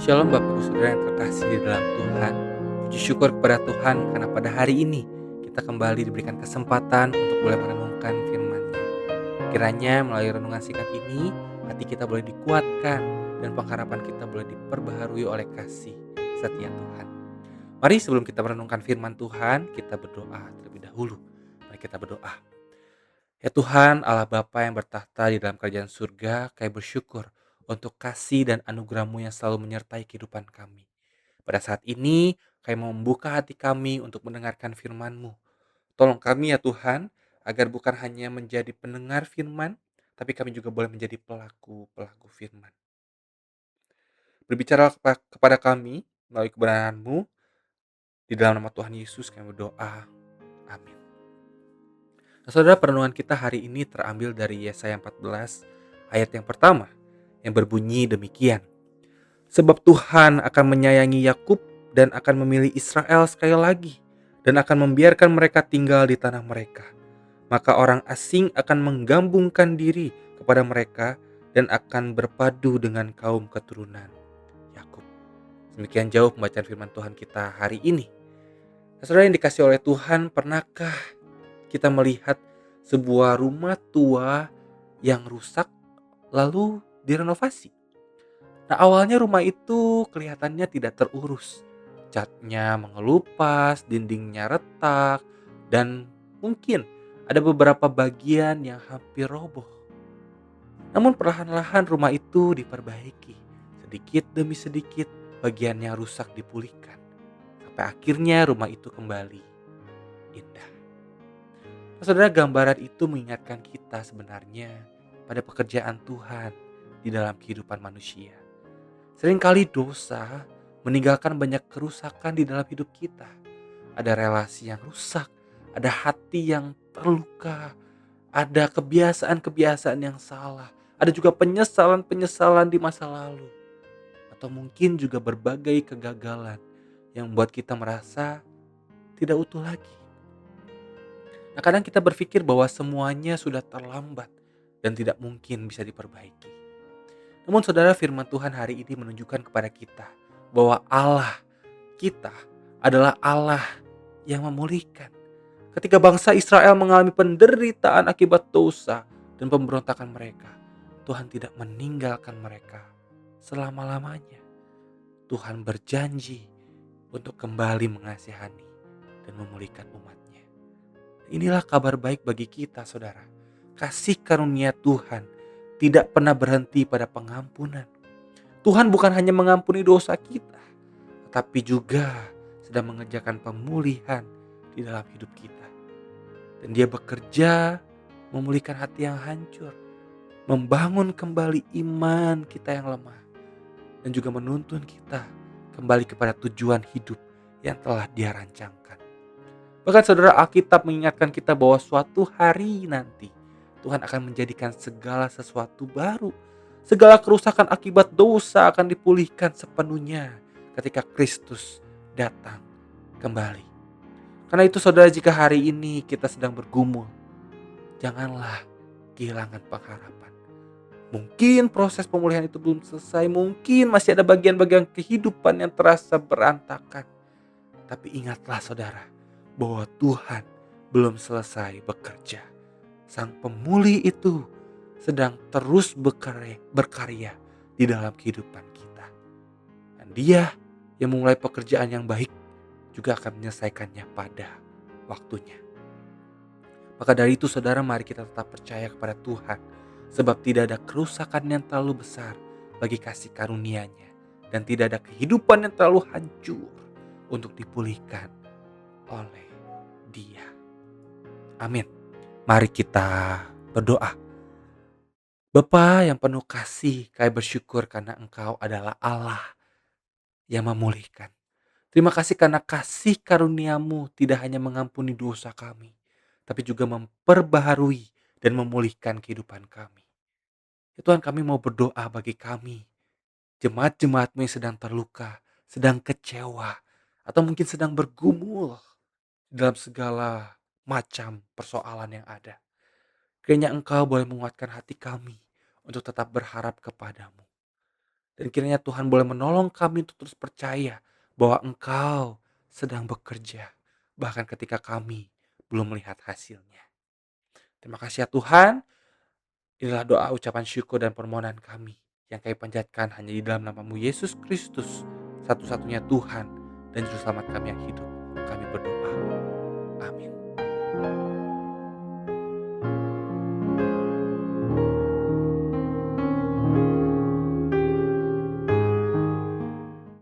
Shalom Bapak Ibu Saudara yang terkasih di dalam Tuhan. Puji syukur kepada Tuhan karena pada hari ini kita kembali diberikan kesempatan untuk boleh merenungkan firman-Nya. Kiranya melalui renungan singkat ini, hati kita boleh dikuatkan dan pengharapan kita boleh diperbaharui oleh kasih setia Tuhan. Mari sebelum kita merenungkan firman Tuhan, kita berdoa terlebih dahulu. Mari kita berdoa. Ya Tuhan, Allah Bapa yang bertahta di dalam kerajaan surga, kami bersyukur untuk kasih dan anugerah-Mu yang selalu menyertai kehidupan kami. Pada saat ini, kami mau membuka hati kami untuk mendengarkan firman-Mu. Tolong kami ya Tuhan, agar bukan hanya menjadi pendengar firman, tapi kami juga boleh menjadi pelaku-pelaku firman. Berbicara kepada kami melalui kebenaran-Mu, di dalam nama Tuhan Yesus kami berdoa. Amin. Nah, saudara, perenungan kita hari ini terambil dari Yesaya 14 ayat yang pertama yang berbunyi demikian. Sebab Tuhan akan menyayangi Yakub dan akan memilih Israel sekali lagi dan akan membiarkan mereka tinggal di tanah mereka. Maka orang asing akan menggabungkan diri kepada mereka dan akan berpadu dengan kaum keturunan Yakub. Demikian jauh pembacaan firman Tuhan kita hari ini. Nah, saudara yang dikasih oleh Tuhan, pernahkah kita melihat sebuah rumah tua yang rusak lalu direnovasi? Nah, awalnya rumah itu kelihatannya tidak terurus. Catnya mengelupas, dindingnya retak, dan mungkin ada beberapa bagian yang hampir roboh. Namun perlahan-lahan rumah itu diperbaiki. Sedikit demi sedikit bagian yang rusak dipulihkan. Sampai akhirnya rumah itu kembali indah. Nah, saudara, gambaran itu mengingatkan kita sebenarnya pada pekerjaan Tuhan di dalam kehidupan manusia. Seringkali dosa meninggalkan banyak kerusakan di dalam hidup kita. Ada relasi yang rusak, ada hati yang terluka, ada kebiasaan-kebiasaan yang salah, ada juga penyesalan-penyesalan di masa lalu. Atau mungkin juga berbagai kegagalan yang membuat kita merasa tidak utuh lagi. Nah, kadang kita berpikir bahwa semuanya sudah terlambat dan tidak mungkin bisa diperbaiki. Namun saudara, firman Tuhan hari ini menunjukkan kepada kita bahwa Allah kita adalah Allah yang memulihkan. Ketika bangsa Israel mengalami penderitaan akibat dosa dan pemberontakan mereka, Tuhan tidak meninggalkan mereka selama-lamanya. Tuhan berjanji untuk kembali mengasihani dan memulihkan umatnya. Inilah kabar baik bagi kita, saudara. Kasih karunia Tuhan tidak pernah berhenti pada pengampunan. Tuhan bukan hanya mengampuni dosa kita, tetapi juga sedang mengerjakan pemulihan di dalam hidup kita. Dan Dia bekerja memulihkan hati yang hancur, membangun kembali iman kita yang lemah, dan juga menuntun kita kembali kepada tujuan hidup yang telah Dia rancangkan. Bahkan saudara, Alkitab mengingatkan kita bahwa suatu hari nanti Tuhan akan menjadikan segala sesuatu baru. Segala kerusakan akibat dosa akan dipulihkan sepenuhnya ketika Kristus datang kembali. Karena itu saudara, jika hari ini kita sedang bergumul, janganlah kehilangan pengharapan. Mungkin proses pemulihan itu belum selesai, mungkin masih ada bagian-bagian kehidupan yang terasa berantakan. Tapi ingatlah saudara, bahwa Tuhan belum selesai bekerja. Sang pemulih itu sedang terus berkarya di dalam kehidupan kita. Dan Dia yang memulai pekerjaan yang baik juga akan menyelesaikannya pada waktunya. Maka dari itu saudara, mari kita tetap percaya kepada Tuhan. Sebab tidak ada kerusakan yang terlalu besar bagi kasih karunia-Nya. Dan tidak ada kehidupan yang terlalu hancur untuk dipulihkan oleh Dia. Amin. Mari kita berdoa. Bapa yang penuh kasih, kami bersyukur karena Engkau adalah Allah yang memulihkan. Terima kasih karena kasih karunia-Mu tidak hanya mengampuni dosa kami, tapi juga memperbaharui dan memulihkan kehidupan kami. Ya Tuhan, kami mau berdoa bagi kami, jemaat-jemaat-Mu yang sedang terluka, sedang kecewa, atau mungkin sedang bergumul dalam segala macam persoalan yang ada. Kiranya Engkau boleh menguatkan hati kami untuk tetap berharap kepadamu. Dan kiranya Tuhan boleh menolong kami untuk terus percaya bahwa Engkau sedang bekerja, bahkan ketika kami belum melihat hasilnya. Terima kasih ya Tuhan, inilah doa ucapan syukur dan permohonan kami yang kami panjatkan hanya di dalam namamu Yesus Kristus, satu-satunya Tuhan dan Juru Selamat kami yang hidup.